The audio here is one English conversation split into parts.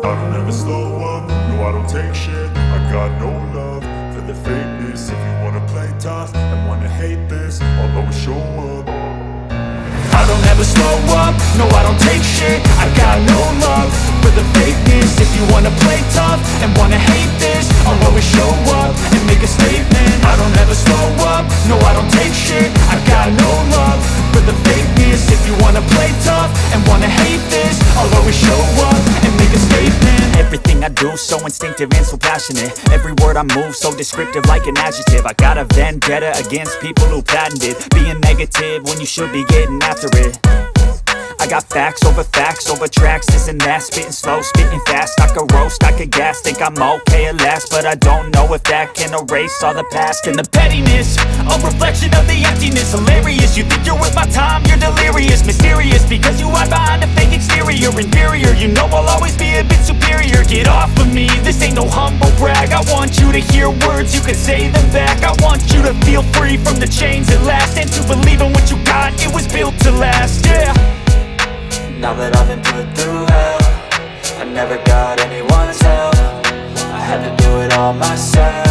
I don't ever slow up, no I don't take shit. I got no love for the fakeness. If you wanna play tough and wanna hate this, I'll always show up. I don't ever slow up, no I don't take shit. I got no love for the fakeness. If you wanna play tough and wanna hate this, I'll always show up and make a statement. I don't ever slow up, no I don't take shit. I got no love for the fakeness. If you wanna play tough and wanna hate this, I'll always show up and make a statement. Everything I do so instinctive and so passionate. Every word I move so descriptive like an adjective. I got a vendetta against people who patented being negative when you should be getting after it. I got facts over tracks, this and that. Spitting slow, spitting fast. I could roast, I could gas. Think I'm okay at last, but I don't know if that can erase all the past. And the pettiness, a reflection of the emptiness. Hilarious, you think you're worth my time, you're delirious. Mysterious, because you hide behind a fake exterior. Inferior, you know I'll always be a bit superior. Get off of me, this ain't no humble brag. I want you to hear words, you can say them back. I want you to feel free from the chains at last, and to believe in what you got, it was built to last, yeah. Now that I've been put through hell, I never got anyone's help. I had to do it all myself.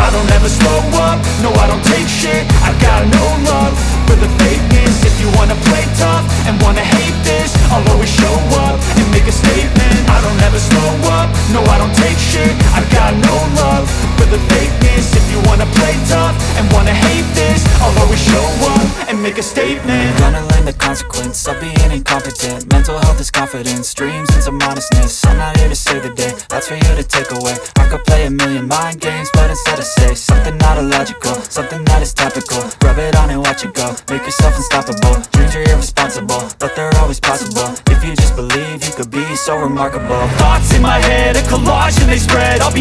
I don't ever slow up, no I don't take shit. I got no love for the fakeness. If you wanna play tough and wanna hate this, I'll always show up and make a statement. I don't ever slow up, no I don't take shit. I got no love for the fakeness. If you wanna play tough and wanna hate this, I'll always show up and make a statement. Gonna learn the consequence of being incompetent. Mental health is confidence, dreams and some modestness. I'm not here to save the day, that's for you to take away. I could play a million mind games, but instead I say something not illogical, something that is topical. Rub it on and watch it go, make yourself unstoppable. Dreams are irresponsible, but they're always possible. If you just believe, you could be so remarkable. Thoughts in my head, a collage and they spread. I'll be